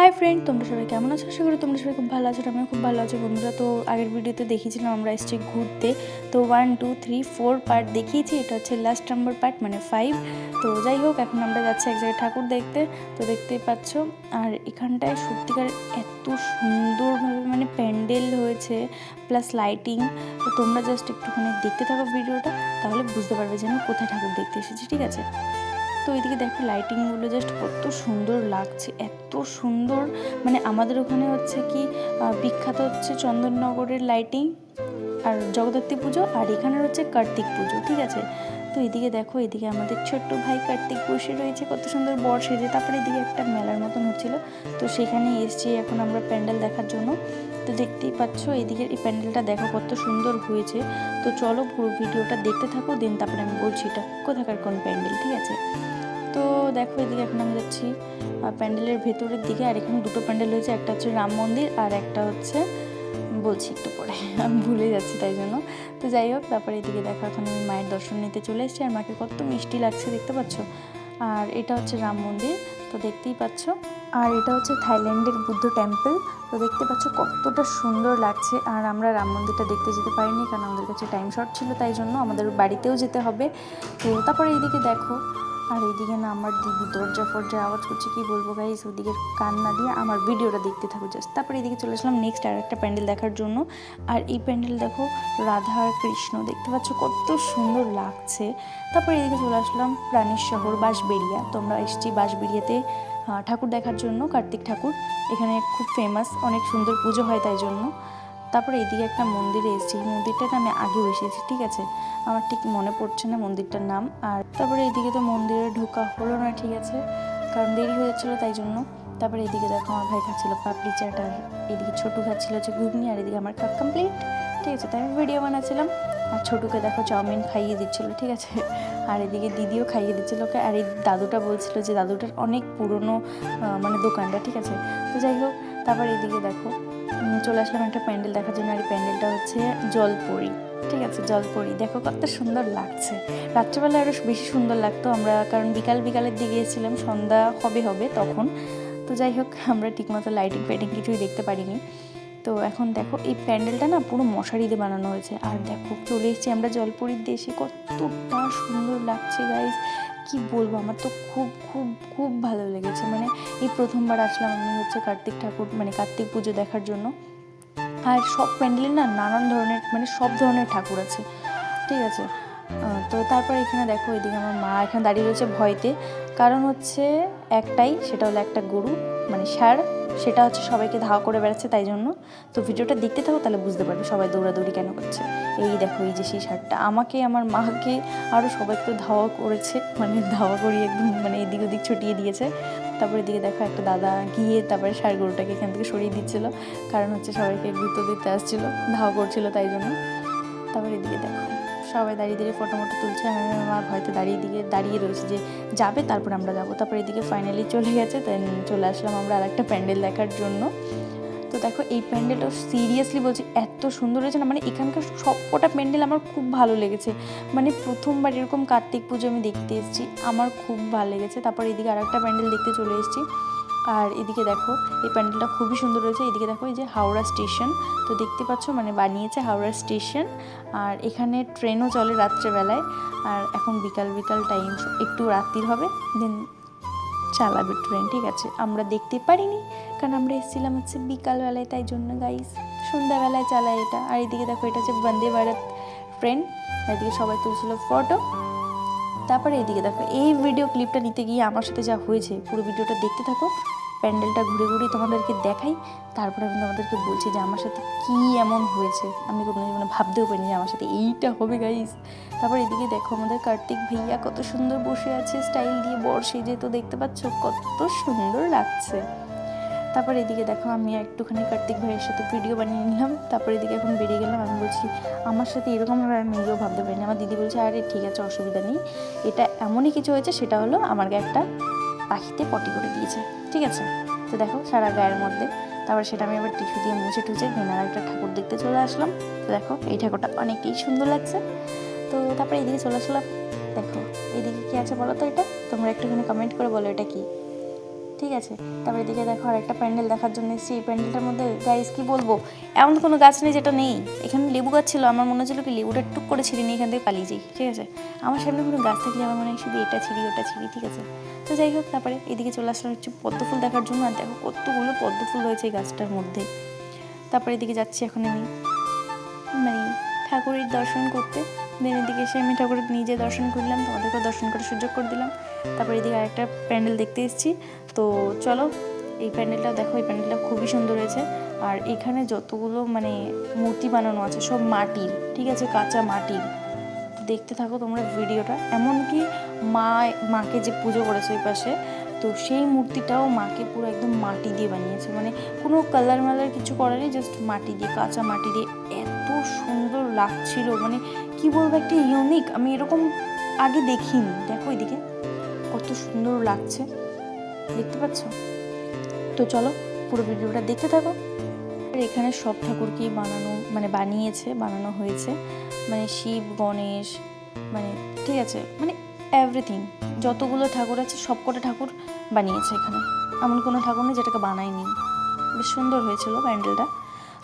Hi friend, তোমরা সবাই কেমন আছো? আশা করি তোমরা সবাই খুব ভালো আছো। আমিও খুব ভালো আছি বন্ধুরা। তো আগের ভিডিওতে দেখিয়েছিলাম আমরা এসেছি ঘুরতে। তো 1, 2, 3, 4 পার্ট দেখিয়েছি। এটা হচ্ছে লাস্ট নাম্বার পার্ট, মানে 5। তো যাই হোক, এখন আমরা যাচ্ছি এক জায়গায় ঠাকুর দেখতে। তো দেখতেই পাচ্ছ, আর এখানটায় সত্যিকার এত সুন্দরভাবে মানে প্যান্ডেল হয়েছে, প্লাস লাইটিং। তো তোমরা জাস্ট একটুখানি দেখতে থাকো ভিডিওটা, তাহলে বুঝতে পারবে যে আমি কোথায় ঠাকুর দেখতে এসেছি, ঠিক আছে? তো এদিকে দেখো লাইটিংগুলো জাস্ট কত সুন্দর লাগছে, এত সুন্দর। মানে আমাদের ওখানে হচ্ছে কি বিখ্যাত হচ্ছে চন্দননগরের লাইটিং আর জগদ্ধাত্রী পুজো, আর এখানের হচ্ছে কার্তিক পুজো, ঠিক আছে? তো এদিকে দেখো, এদিকে আমাদের ছোট্ট ভাই কার্তিক বসে রয়েছে কত সুন্দর বর সেজে। তারপরে এদিকে একটা মেলার মতন হচ্ছিল, তো সেখানে এসছি এখন আমরা প্যান্ডেল দেখার জন্য। তো দেখতেই পাচ্ছ এদিকে এই প্যান্ডেলটা দেখো কত সুন্দর হয়েছে। তো চলো পুরো ভিডিওটা দেখতে থাকো, দেন তারপরে আমি বলছি এটা কোথাকার কোন প্যান্ডেল, ঠিক আছে? তো দেখো এদিকে এখন আমি যাচ্ছি প্যান্ডেলের ভেতরের দিকে। আর এখানে দুটো প্যান্ডেল হয়েছে, একটা হচ্ছে রাম মন্দির আর একটা হচ্ছে বলছি একটু পরে আমি ভুলে যাচ্ছি তাই জন্য। তো যাই হোক, তারপরে এদিকে দেখো এখন আমি মায়ের দর্শন নিতে চলে এসেছি, আর মাকে কত মিষ্টি লাগছে দেখতে পাচ্ছ। আর এটা হচ্ছে রাম মন্দির, তো দেখতেই পাচ্ছ। আর এটা হচ্ছে থাইল্যান্ডের বুদ্ধ টেম্পল। তো দেখতে পাচ্ছ কতটা সুন্দর লাগছে। আর আমরা রাম মন্দিরটা দেখতে যেতে পারিনি, কারণ আমাদের কাছে টাইম শর্ট ছিল, তাই জন্য আমাদের বাড়িতেও যেতে হবে। তো তারপরে এইদিকে দেখো, আর এইদিকে না আমার দিদি দরজা ফরজা আওয়াজ করছে, কি বলবো গাইস, ওদিকে কান না দিয়ে আমার ভিডিওটা দেখতে থাকো জাস্ট। তারপরে এদিকে চলে আসলাম নেক্সট আর একটা প্যান্ডেল দেখার জন্য। আর এই প্যান্ডেল দেখো, রাধা আর কৃষ্ণ, দেখতে পাচ্ছ কত সুন্দর লাগছে। তারপরে এদিকে চলে আসলাম প্রাণীর শহর বাঁশবেড়িয়া। তোমরা এসেছি বাঁশবেড়িয়াতে ঠাকুর দেখার জন্য, কার্তিক ঠাকুর। এখানে খুব ফেমাস, অনেক সুন্দর পুজো হয় তাই জন্য। তারপরে এইদিকে একটা মন্দিরে এসেছি, এই মন্দিরটাতে আমি আগেও এসেছি, ঠিক আছে? আমার ঠিক মনে পড়ছে না মন্দিরটার নাম। আর তারপরে এইদিকে তো মন্দিরে ঢোকা হলো না, ঠিক আছে, কারণ দেরি হয়ে যাচ্ছিলো তাই জন্য। তারপরে এদিকে দেখো আমার ভাই খাচ্ছিল পাপড়ি চাট, আর এদিকে ছোটু খাচ্ছিল হচ্ছে ঘুগনি, আর এদিকে আমার খাওয়া কমপ্লিট, ঠিক আছে? তাই আমি ভিডিও বানাচ্ছিলাম। আর ছোটুকে দেখো চাউমিন খাইয়ে দিচ্ছিলো, ঠিক আছে? আর এদিকে দিদিও খাইয়ে দিচ্ছিলো ওকে। আর এই দাদুটা বলছিল যে দাদুটার অনেক পুরনো মানে দোকানটা, ঠিক আছে? তো যাই হোক, তারপর এদিকে দেখো চলে আসলাম একটা প্যান্ডেল দেখার জন্য। আর এই প্যান্ডেলটা হচ্ছে জলপরি, ঠিক আছে? জলপরি দেখো কত সুন্দর লাগছে। রাত্রেবেলা আরও বেশি সুন্দর লাগতো, আমরা কারণ বিকালের দিকে এসেছিলাম, সন্ধ্যা হবে তখন। তো যাই হোক, আমরা ঠিকমতো লাইটিং ফাইটিং কিছুই দেখতে পারিনি। তো এখন দেখো এই প্যান্ডেলটা না পুরো মশারি দিয়ে বানানো হয়েছে। আর দেখো চলে এসেছি আমরা জলপরির দেশে, কতটা সুন্দর লাগছে গাইস, কি বলবো, আমার তো খুব খুব খুব ভালো লেগেছে। মানে এই প্রথমবার আসলাম আমি হচ্ছে কার্তিক ঠাকুর মানে কার্তিক পুজো দেখার জন্য। আর সব প্যান্ডেলে না নানান ধরনের মানে সব ধরনের ঠাকুর আছে, ঠিক আছে? তো তারপর এখানে দেখো এদিকে আমার মা এখানে দাঁড়িয়ে রয়েছে ভয়তে, কারণ হচ্ছে একটাই, সেটা হলো একটা গরু মানে ষাঁড়, সেটা হচ্ছে সবাইকে ধাওয়া করে বেড়াচ্ছে তাই জন্য। তো ভিডিওটা দেখতে থাকো, তাহলে বুঝতে পারবে সবাই দৌড়াদৌড়ি কেন করছে। এই দেখো, এই যে সেই ষাঁড়টা আমাকে, আমার মাকে, আরও সবাইকে তো ধাওয়া করেছে, মানে ধাওয়া করিয়ে একদম মানে এদিক ওদিক ছুটিয়ে দিয়েছে। তারপরে এদিকে দেখো একটা দাদা গিয়ে তারপরে ষাঁড় গরুটাকে এখান থেকে সরিয়ে দিচ্ছিলো, কারণ হচ্ছে সবাইকে গুঁতো দিতে আসছিলো, ধাওয়া করছিলো তাই জন্য। তারপরে এদিকে দেখো সবাই দাঁড়িয়ে ফটো তুলছে, আর আমার ভয়তে দাঁড়িয়ে রয়েছে যে যাবে তারপর আমরা যাবো। তারপরে এদিকে ফাইনালি চলে গেছে, দেন চলে আসলাম আমরা আর একটা প্যান্ডেল দেখার জন্য। তো দেখো এই প্যান্ডেলটা সিরিয়াসলি বলছি এত সুন্দর হয়েছে না, মানে এখানকার সবকটা প্যান্ডেল আমার খুব ভালো লেগেছে। মানে প্রথমবার এরকম কার্তিক পুজো আমি দেখতে এসেছি, আমার খুব ভালো লেগেছে। তারপর এদিকে আর একটা প্যান্ডেল দেখতে চলে এসেছি। আর এদিকে দেখো এই প্যান্ডেলটা খুবই সুন্দর রয়েছে। এদিকে দেখো এই যে হাওড়া স্টেশন, তো দেখতে পাচ্ছ মানে বানিয়েছে হাওড়া স্টেশন। আর এখানে ট্রেনও চলে রাত্রেবেলায়। আর এখন বিকাল টাইম, একটু রাত্রির হবে, দেন চালাবে ট্রেন, ঠিক আছে? আমরা দেখতে পারিনি, কারণ আমরা এসেছিলাম হচ্ছে বিকালবেলায়, তাই জন্য গাইস সন্ধ্যাবেলায় চালায় এটা। আর এদিকে দেখো এটা হচ্ছে বন্দে ভারত ট্রেন, এদিকে সবাই তুলছিল ফটো। তারপরে এদিকে দেখো এই ভিডিও ক্লিপটা নিতে গিয়ে আমার সাথে যা হয়েছে, পুরো ভিডিওটা দেখতে থাকো। প্যান্ডেলটা ঘুরে তোমাদেরকে দেখাই, তারপরে আমি তোমাদেরকে বলছি যে আমার সাথে কি এমন হয়েছে। আমি কোনো মানে ভাবতেও পারিনি যে আমার সাথে এইটা হবে গাইস। তারপর এদিকে দেখো আমাদের কার্তিক ভাইয়া কত সুন্দর বসে আছে স্টাইল দিয়ে বর সেজে, তো দেখতে পাচ্ছ কত সুন্দর লাগছে। তারপর এদিকে দেখো আমি একটুখানি কার্তিক ভাইয়ের সাথে ভিডিও বানিয়ে নিলাম। তারপর এদিকে এখন বেরিয়ে গেলাম। আমি বলছি আমার সাথে এরকমভাবে আমি নিজেও ভাবতে পারিনি। আমার দিদি বলছে আরে ঠিক আছে, অসুবিধা নেই, এটা এমনই কিছু হয়েছে, সেটা হলো আমার গায়ে একটা পাখিতে পটি করে দিয়েছে, ঠিক আছে? তো দেখো সারা গায়ের মধ্যে। তারপর সেটা আমি আবার টিস্যু দিয়ে মুছে টুছে দিন আর একটা ঠাকুর দেখতে চলে আসলাম। তো দেখো এই ঠাকুরটা অনেকটাই সুন্দর লাগছে। তো তারপরে এদিকে চলে আসলাম। দেখো এদিকে কী আছে বলো তো, এটা তোমরা একটুখানি কমেন্ট করে বলো এটা কি। ঠিক আছে। তারপরে এদিকে দেখো আর একটা প্যান্ডেল দেখার জন্য এসেছি। এই প্যান্ডেলটার মধ্যে গাইস কি বলবো, এমন কোনো গাছ নেই যেটা নেই। এখানে লেবু গাছ ছিল, আমার মনে হচ্ছিল কি লেবুটা টুক করে ছিঁড়ে নিয়ে এখান থেকে পালিয়ে যাই, ঠিক আছে। আমার সামনে কোনো গাছ থাকলে আমার মনে হয় শুধু এটা ছিঁড়ি ওটা ছিঁড়ি, ঠিক আছে। তো যাই হোক, তারপরে এদিকে চলে আসলাম হচ্ছে পদ্ম ফুল দেখার জন্য। আর দেখো কতগুলো পদ্ম ফুল হয়েছে এই গাছটার মধ্যে। তারপরে এদিকে যাচ্ছি এখন আমি মানে ঠাকুরের দর্শন করতে। দেন এদিকে এসে আমি ঠাকুরের নিজে দর্শন করলাম, তোমাদেরকেও দর্শন করার সুযোগ করে দিলাম। তারপরে এদিকে আরেকটা প্যান্ডেল দেখতে এসেছি। তো চলো, এই প্যান্ডেলটা দেখো, এই প্যান্ডেলটা খুবই সুন্দর হয়েছে। আর এখানে যতগুলো মানে মূর্তি বানানো আছে সব মাটির, ঠিক আছে, কাঁচা মাটির। দেখতে থাকো তোমরা ভিডিওটা। এমনকি মাকে যে পুজো করেছে ওই পাশে, তো সেই মূর্তিটাও মাকে পুরো একদম মাটি দিয়ে বানিয়েছে, মানে কোনো কালার মালার কিছু করারই, জাস্ট মাটি দিয়ে, কাঁচা মাটি দিয়ে। এত সুন্দর লাগছিল, মানে কি বলবো, একটা ইউনিক, আমি এরকম আগে দেখিনি। দেখো এদিকে কত সুন্দর লাগছে, দেখতে পাচ্ছ? তো চলো পুরো ভিডিওটা দেখতে থাকো। এখানে সব ঠাকুরকেই বানানো হয়েছে, মানে শিব, গণেশ, মানে ঠিক আছে, মানে এভরিথিং, যতগুলো ঠাকুর আছে সব কটা ঠাকুর বানিয়েছে এখানে। এমন কোনো ঠাকুর নেই যেটাকে বানায়নি। বেশ সুন্দর হয়েছিল প্যান্ডেলটা।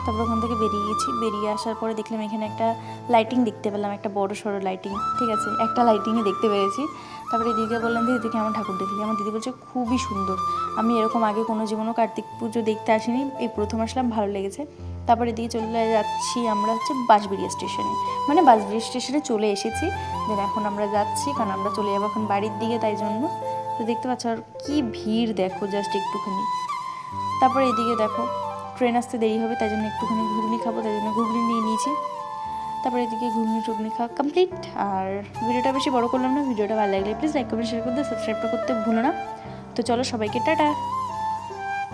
তারপর ওখান থেকে বেরিয়ে গেছি। বেরিয়ে আসার পরে দেখলাম এখানে একটা লাইটিং দেখতে পেলাম, একটা বড় সড়ো লাইটিং, ঠিক আছে, একটা লাইটিংয়ে দেখতে পেরেছি। তারপরে দিদিকে বললাম, দিদি কেমন ঠাকুর দেখলি? আমার দিদি বলছে খুবই সুন্দর, আমি এরকম আগে কোনো জীবনও কার্তিক পুজো দেখতে আসিনি, এই প্রথম আসলাম, ভালো লেগেছে। তারপরে এদিকে চলে যাচ্ছি আমরা হচ্ছে বাঁশবেড়িয়া স্টেশনে, মানে বাঁশবেড়িয়া স্টেশনে চলে এসেছি। দেন এখন আমরা যাচ্ছি, কারণ আমরা চলে যাবো এখন বাড়ির দিকে, তাই জন্য। তো দেখতে পাচ্ছ আর কি ভিড় দেখো, জাস্ট একটুখানি। তারপরে এদিকে দেখো ট্রেন আসতে দেরি হবে, তাই জন্য একটুখানি ঘুগনি খাবো, তাই জন্য ঘুগনি নিয়ে নিয়েছি। তারপরে এদিকে ঘুগনি খাওয়া কমপ্লিট। আর ভিডিওটা বেশি বড় করলাম না, ভিডিওটা ভালো লাগলে প্লিজ লাইক কমেন্ট শেয়ার করতে, সাবস্ক্রাইবটা করতে ভুলো না। তো চলো সবাইকে টাটা।